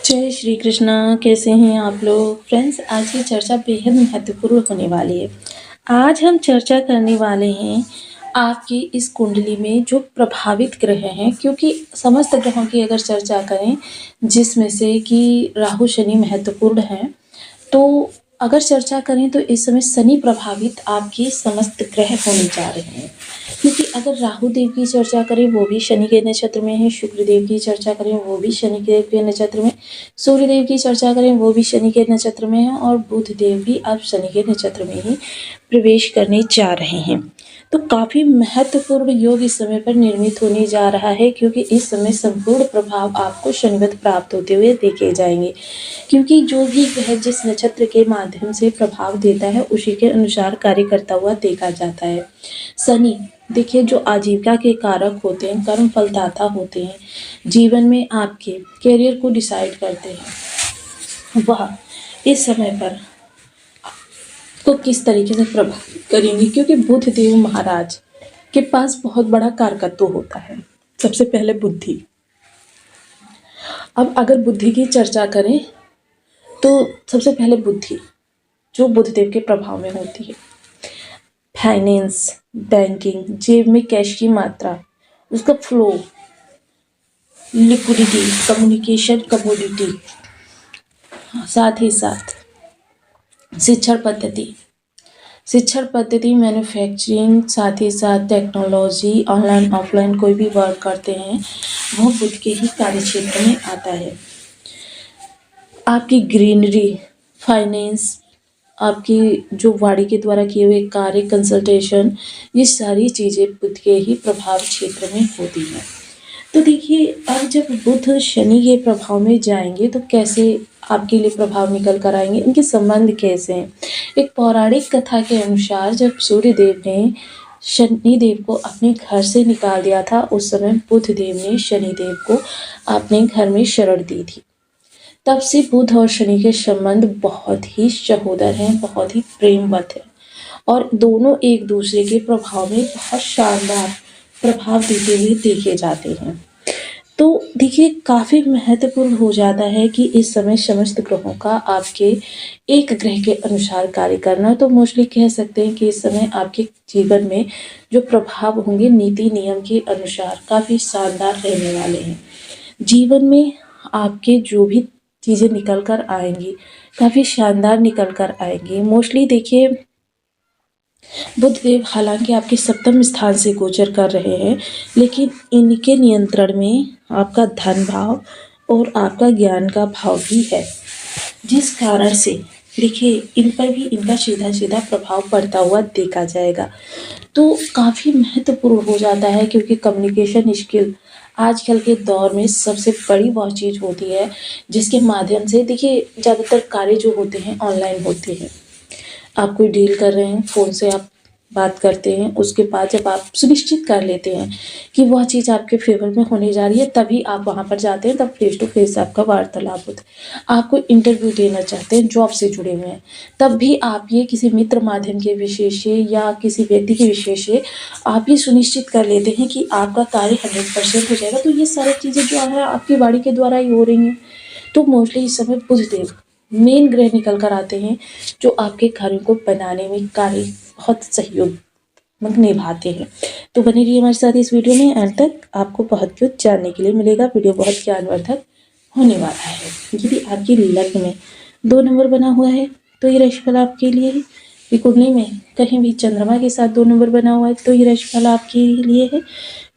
जय श्री कृष्णा। कैसे हैं आप लोग फ्रेंड्स। आज की चर्चा बेहद महत्वपूर्ण होने वाली है। आज हम चर्चा करने वाले हैं आपकी इस कुंडली में जो प्रभावित ग्रह हैं, क्योंकि समस्त ग्रहों की अगर चर्चा करें जिसमें से कि राहु शनि महत्वपूर्ण हैं, तो अगर चर्चा करें तो इस समय शनि प्रभावित आपके समस्त ग्रह होने जा रहे हैं। क्योंकि अगर राहु देव की चर्चा करें वो भी शनि के नक्षत्र में है, शुक्र देव की चर्चा करें वो भी शनि देव के नक्षत्र में, सूर्य देव की चर्चा करें वो भी शनि के नक्षत्र में है, और बुध देव भी अब शनि के नक्षत्र में ही प्रवेश करने जा रहे हैं। तो काफ़ी महत्वपूर्ण योग इस समय पर निर्मित होने जा रहा है, क्योंकि इस समय संपूर्ण प्रभाव आपको शनिवत प्राप्त होते हुए देखे जाएंगे। क्योंकि जो भी ग्रह जिस नक्षत्र के माध्यम से प्रभाव देता है उसी के अनुसार कार्य करता हुआ देखा जाता है। शनि देखिए जो आजीविका के कारक होते हैं, कर्म फलदाता होते हैं, जीवन में आपके करियर को डिसाइड करते हैं, वह इस समय पर को किस तरीके से प्रभावित करेंगे। क्योंकि बुध देव महाराज के पास बहुत बड़ा कारकत्व होता है। सबसे पहले बुद्धि। अब अगर बुद्धि की चर्चा करें तो सबसे पहले बुद्धि जो बुध देव के प्रभाव में होती है, फाइनेंस, बैंकिंग, जेब में कैश की मात्रा, उसका फ्लो, लिक्विडिटी, कम्युनिकेशन, कमोडिटी, साथ ही साथ शिक्षण पद्धति, मैन्युफैक्चरिंग, साथ ही साथ टेक्नोलॉजी, ऑनलाइन ऑफलाइन कोई भी वर्क करते हैं वो बुध के ही कार्य क्षेत्र में आता है। आपकी ग्रीनरी, फाइनेंस, आपकी जो वाणी के द्वारा किए हुए कार्य, कंसल्टेशन, ये सारी चीज़ें बुध के ही प्रभाव क्षेत्र में होती हैं। तो देखिए अब जब बुध शनि के प्रभाव में जाएंगे तो कैसे आपके लिए प्रभाव निकल कर आएंगे, इनके संबंध कैसे हैं। एक पौराणिक कथा के अनुसार जब सूर्य देव ने शनि देव को अपने घर से निकाल दिया था, उस समय बुध देव ने शनि देव को अपने घर में शरण दी थी। तब से बुध और शनि के संबंध बहुत ही सहोदर हैं, बहुत ही प्रेमवत हैं, और दोनों एक दूसरे के प्रभाव में बहुत शानदार प्रभाव देते हुए देखे जाते हैं। तो देखिए काफ़ी महत्वपूर्ण हो जाता है कि इस समय समस्त ग्रहों का आपके एक ग्रह के अनुसार कार्य करना। तो मोस्टली कह सकते हैं कि इस समय आपके जीवन में जो प्रभाव होंगे नीति नियम के अनुसार काफ़ी शानदार रहने वाले हैं। जीवन में आपके जो भी चीज़ें निकल कर आएंगी काफ़ी शानदार निकल कर आएंगी। मोस्टली देखिए बुध देव हालांकि आपके सप्तम स्थान से गोचर कर रहे हैं, लेकिन इनके नियंत्रण में आपका धन भाव और आपका ज्ञान का भाव भी है, जिस कारण से देखिए इन पर भी इनका सीधा सीधा प्रभाव पड़ता हुआ देखा जाएगा। तो काफ़ी महत्वपूर्ण हो जाता है, क्योंकि कम्युनिकेशन स्किल आजकल के दौर में सबसे बड़ी वह चीज़ होती है जिसके माध्यम से देखिए ज़्यादातर कार्य जो होते हैं ऑनलाइन होते हैं। आप कोई डील कर रहे हैं, फ़ोन से आप बात करते हैं, उसके बाद जब आप सुनिश्चित कर लेते हैं कि वह चीज़ आपके फेवर में होने जा रही है, तभी आप वहाँ पर जाते हैं, तब फेस टू फेस आपका वार्तालाप होता है। आप कोई इंटरव्यू देना चाहते हैं, जॉब से जुड़े हुए हैं, तब भी आप ये किसी मित्र माध्यम के विषय से या किसी व्यक्ति के विषय से आप ये सुनिश्चित कर लेते हैं कि आपका कार्य 100% हो जाएगा। तो ये सारी चीज़ें जो है आपकी वाणी के द्वारा ही हो रही हैं। तो मोस्टली इस समय बुध देव मेन ग्रह निकल कर आते हैं जो आपके कार्यों को बनाने में कार्य बहुत सहयोग निभाते हैं। तो बने रहिए हमारे साथ इस वीडियो में, अंत तक आपको बहुत कुछ जानने के लिए मिलेगा। वीडियो बहुत ज्ञानवर्धक होने वाला है। यदि आपकी लग्न में 2 नंबर बना हुआ है तो ये राशिफल आपके लिए है। कुंडली में कहीं भी चंद्रमा के साथ 2 नंबर बना हुआ है तो ये राशिफल आपके लिए है।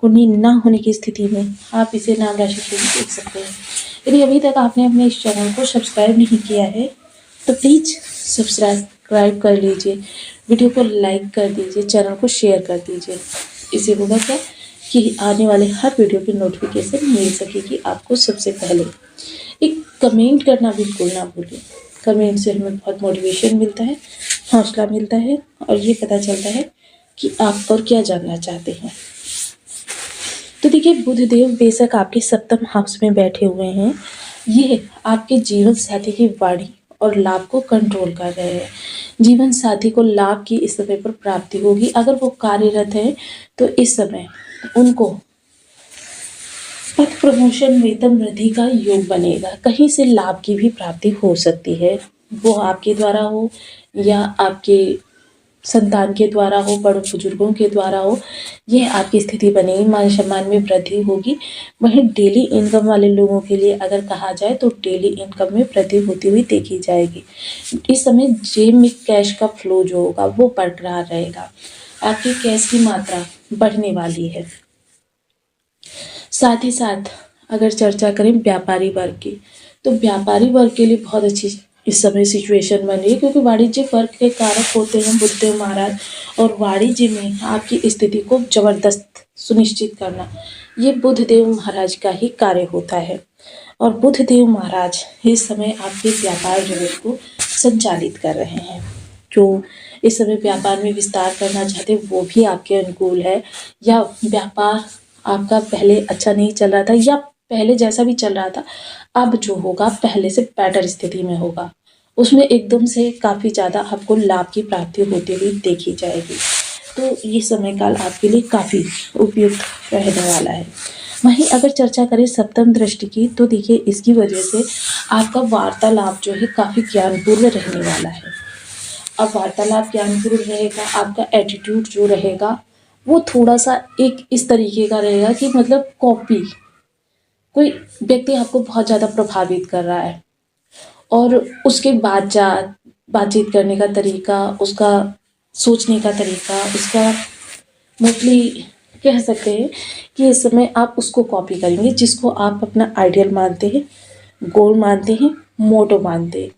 कुंडली ना होने की स्थिति में आप इसे नाम राशि से भी देख सकते हैं। यदि अभी तक आपने अपने इस चैनल को सब्सक्राइब नहीं किया है तो प्लीज़ सब्सक्राइब कर लीजिए, वीडियो को लाइक कर दीजिए, चैनल को शेयर कर दीजिए। इससे होगा क्या कि आने वाले हर वीडियो की नोटिफिकेशन मिल सकेगी आपको सबसे पहले। एक कमेंट करना बिल्कुल ना भूलें। कमेंट से हमें बहुत मोटिवेशन मिलता है, हौसला मिलता है, और ये पता चलता है कि आप और क्या जानना चाहते हैं। तो देखिए बुध देव बेशक आपके सप्तम हाउस में बैठे हुए हैं, ये आपके जीवन साथी की वाणी और लाभ को कंट्रोल कर रहे हैं। जीवन साथी को लाभ की इस समय पर प्राप्ति होगी। अगर वो कार्यरत है तो इस समय उनको पद प्रमोशन वेतन वृद्धि का योग बनेगा। कहीं से लाभ की भी प्राप्ति हो सकती है, वो आपके द्वारा हो या आपके संतान के द्वारा हो, बड़े बुजुर्गों के द्वारा हो, ये आपकी स्थिति बनेगी। मान सम्मान में वृद्धि होगी। वहीं डेली इनकम वाले लोगों के लिए अगर कहा जाए तो डेली इनकम में वृद्धि होती हुई देखी जाएगी। इस समय जेब में कैश का फ्लो जो होगा वो बरकरार रहेगा। आपकी कैश की मात्रा बढ़ने वाली है। साथ ही साथ अगर चर्चा करें व्यापारी वर्ग की, तो व्यापारी वर्ग के लिए बहुत अच्छी इस समय सिचुएशन बन रही है, क्योंकि वाणिज्य वर्ग के कारक होते हैं बुद्धदेव महाराज, और वाणिज्य में आपकी स्थिति को जबरदस्त सुनिश्चित करना ये बुद्धदेव महाराज का ही कार्य होता है। और बुद्धदेव महाराज इस समय आपके व्यापार जगत को संचालित कर रहे हैं। जो इस समय व्यापार में विस्तार करना चाहते हैं वो भी आपके अनुकूल है, या व्यापार आपका पहले अच्छा नहीं चल रहा था या पहले जैसा भी चल रहा था, अब जो होगा पहले से बेटर स्थिति में होगा, उसमें एकदम से काफ़ी ज़्यादा आपको लाभ की प्राप्ति होती हुई देखी जाएगी। तो ये समय काल आपके लिए काफ़ी उपयुक्त रहने वाला है। वहीं अगर चर्चा करें सप्तम दृष्टि की, तो देखिए इसकी वजह से आपका वार्तालाप जो है काफ़ी ज्ञानपूर्ण रहने वाला है। अब वार्तालाप ज्ञानपूर्ण रहेगा, आपका एटीट्यूड जो रहेगा वो थोड़ा सा एक इस तरीके का रहेगा कि मतलब कॉपी, कोई व्यक्ति आपको बहुत ज़्यादा प्रभावित कर रहा है और उसके बातचीत करने का तरीका, उसका सोचने का तरीका, उसका मोस्टली कह सकते हैं कि इस समय आप उसको कॉपी करेंगे जिसको आप अपना आइडियल मानते हैं, गोल मानते हैं, मोटो मानते हैं।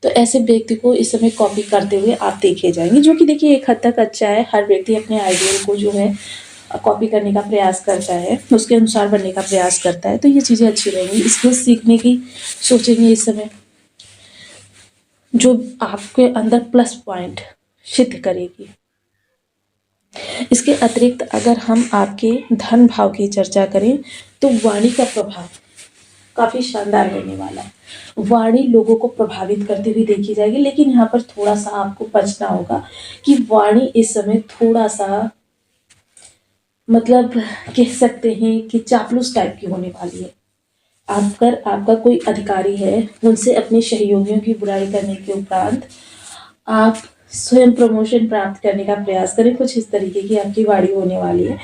तो ऐसे व्यक्ति को इस समय कॉपी करते हुए आप देखे जाएंगे, जो कि देखिए एक हद तक अच्छा है। हर व्यक्ति अपने आइडियल को जो है कॉपी करने का प्रयास करता है, उसके अनुसार बनने का प्रयास करता है, तो ये चीज़ें अच्छी रहेंगी। इसको सीखने की सोचेंगे इस समय, जो आपके अंदर प्लस पॉइंट सिद्ध करेगी। इसके अतिरिक्त अगर हम आपके धन भाव की चर्चा करें, तो वाणी का प्रभाव काफ़ी शानदार रहने वाला है। वाणी लोगों को प्रभावित करती हुई देखी जाएगी, लेकिन यहाँ पर थोड़ा सा आपको बचना होगा कि वाणी इस समय थोड़ा सा मतलब कह सकते हैं कि चापलूस टाइप की होने वाली है। आपका कोई अधिकारी है, उनसे अपने सहयोगियों की बुराई करने के उपरांत आप स्वयं प्रमोशन प्राप्त करने का प्रयास करें, कुछ इस तरीके की आपकी वाणी होने वाली है।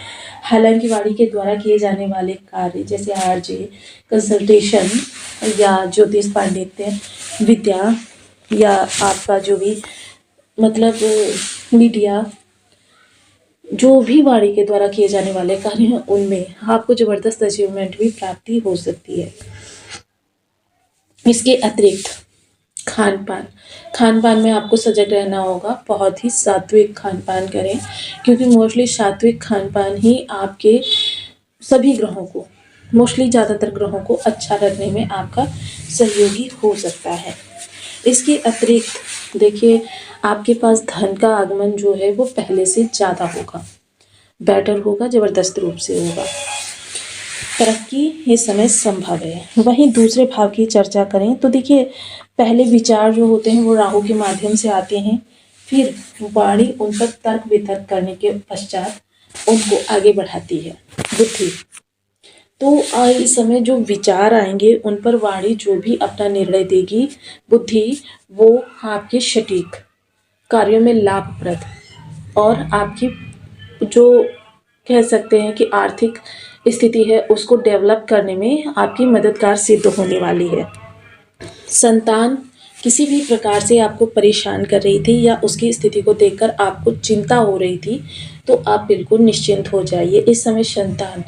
हालांकि वाणी के द्वारा किए जाने वाले कार्य जैसे आरजे, कंसल्टेशन या ज्योतिष पांडित्य विद्या, या आपका जो भी मतलब मीडिया, जो भी वाणी के द्वारा किए जाने वाले कार्य हैं उनमें आपको जबरदस्त अचीवमेंट भी प्राप्ति हो सकती है। इसके अतिरिक्त खान पान में आपको सजग रहना होगा। बहुत ही सात्विक खान पान करें, क्योंकि मोस्टली सात्विक खान पान ही आपके सभी ग्रहों को, मोस्टली ज़्यादातर ग्रहों को अच्छा रखने में आपका सहयोगी हो सकता है। इसके अतिरिक्त देखिए आपके पास धन का आगमन जो है वो पहले से ज़्यादा होगा, बेटर होगा, ज़बरदस्त रूप से होगा। तरक्की इस समय संभव है। वहीं दूसरे भाव की चर्चा करें तो देखिए पहले विचार जो होते हैं वो राहु के माध्यम से आते हैं, फिर वाणी उन पर तर्क वितर्क करने के पश्चात उनको आगे बढ़ाती है बुद्धि। तो इस समय जो विचार आएंगे उन पर वाणी जो भी अपना निर्णय देगी, बुद्धि वो आपके सटीक कार्यों में लाभप्रद और आपकी जो कह सकते हैं कि आर्थिक स्थिति है उसको डेवलप करने में आपकी मददगार सिद्ध होने वाली है। संतान किसी भी प्रकार से आपको परेशान कर रही थी या उसकी स्थिति को देखकर आपको चिंता हो रही थी, तो आप बिल्कुल निश्चिंत हो जाइए। इस समय संतान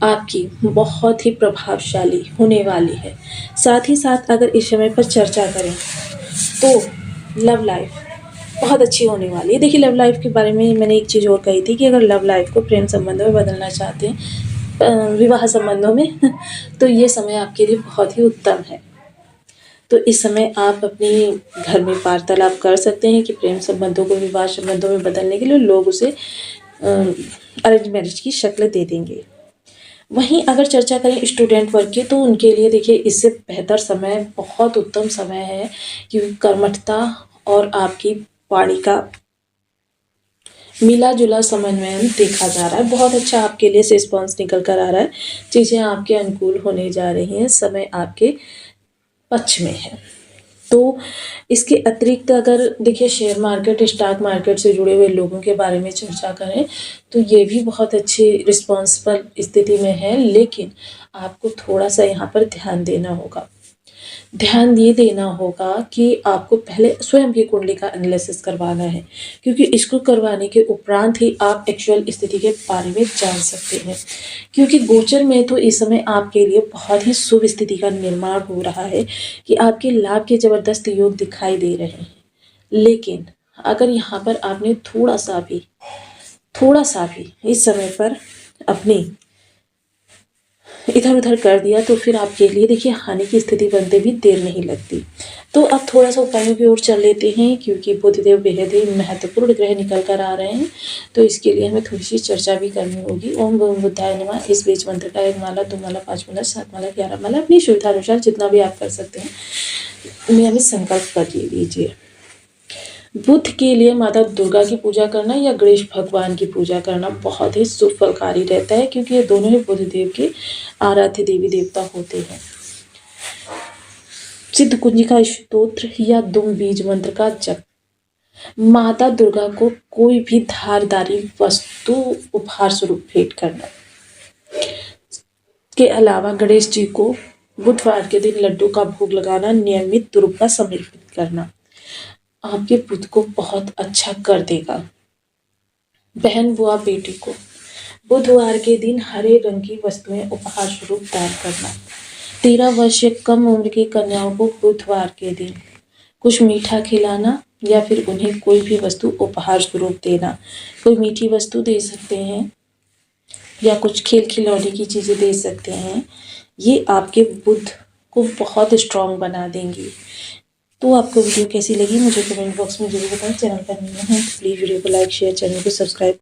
आपकी बहुत ही प्रभावशाली होने वाली है। साथ ही साथ अगर इस समय पर चर्चा करें तो लव लाइफ बहुत अच्छी होने वाली है। देखिए लव लाइफ के बारे में मैंने एक चीज़ और कही थी कि अगर लव लाइफ को प्रेम संबंधों में बदलना चाहते हैं, विवाह संबंधों में तो ये समय आपके लिए बहुत ही उत्तम है। तो इस समय आप अपने घर में वार्तालाप कर सकते हैं कि प्रेम संबंधों को विवाह संबंधों में बदलने के लिए लोग उसे अरेंज मैरिज की शक्ल दे देंगे। वहीं अगर चर्चा करें स्टूडेंट वर्ग की, तो उनके लिए देखिए इससे बेहतर समय, बहुत उत्तम समय है, क्योंकि कर्मठता और आपकी वाणी का मिला-जुला समन्वय देखा जा रहा है। बहुत अच्छा आपके लिए रिस्पॉन्स निकल कर आ रहा है। चीज़ें आपके अनुकूल होने जा रही हैं, समय आपके पक्ष में है। तो इसके अतिरिक्त अगर देखिए शेयर मार्केट, स्टॉक मार्केट से जुड़े हुए लोगों के बारे में चर्चा करें, तो ये भी बहुत अच्छी रिस्पॉन्सिबल स्थिति में है, लेकिन आपको थोड़ा-सा यहाँ पर ध्यान देना होगा। ध्यान ये देना होगा कि आपको पहले स्वयं की कुंडली का एनालिसिस करवाना है, क्योंकि इसको करवाने के उपरांत ही आप एक्चुअल स्थिति के बारे में जान सकते हैं। क्योंकि गोचर में तो इस समय आपके लिए बहुत ही शुभ स्थिति का निर्माण हो रहा है कि आपके लाभ के ज़बरदस्त योग दिखाई दे रहे हैं। लेकिन अगर यहाँ पर आपने थोड़ा-सा भी इस समय पर अपनी इधर-उधर कर दिया, तो फिर आपके लिए देखिए हानि की स्थिति बनते भी देर नहीं लगती। तो अब थोड़ा-सा उपायों की ओर चल लेते हैं, क्योंकि बुधदेव बेहद ही महत्वपूर्ण ग्रह निकल कर आ रहे हैं, तो इसके लिए हमें थोड़ी-सी चर्चा भी करनी होगी। ओम गं बुधाय नमः इस बीज मंत्र का 1 माला, 2 माला, 5 माला, 7 माला, 11 माला अपनी सुविधा अनुसार जितना भी आप कर सकते हैं, नियमित संकल्प कर लीजिए। बुध के लिए माता दुर्गा की पूजा करना या गणेश भगवान की पूजा करना बहुत ही शुभ फलकारी रहता है, क्योंकि ये दोनों ही बुधदेव के आराध्य देवी देवता होते हैं। सिद्ध कुंजिका स्तोत्र या दुम बीज मंत्र का जप, माता दुर्गा को कोई भी धारदारी वस्तु उपहार स्वरूप भेंट करना, के अलावा गणेश जी को बुधवार के दिन लड्डू का भोग लगाना, नियमित रुपया समर्पित करना आपके बुध को बहुत अच्छा कर देगा। बहन बुआ बेटी को बुधवार के दिन हरे रंग की वस्तुएं उपहार स्वरूप दान करना। 13 वर्ष से कम उम्र की कन्याओं को बुधवार के दिन कुछ मीठा खिलाना या फिर उन्हें कोई भी वस्तु उपहार स्वरूप देना। कोई मीठी वस्तु दे सकते हैं या कुछ खेल खिलौने की चीज़ें दे सकते हैं। ये आपके बुध को बहुत स्ट्रॉन्ग बना देंगी। तो आपको वीडियो कैसी लगी मुझे कमेंट बॉक्स में जरूर बताएं। चैनल पर नए हैं तो प्लीज़ वीडियो को लाइक, शेयर, चैनल को सब्सक्राइब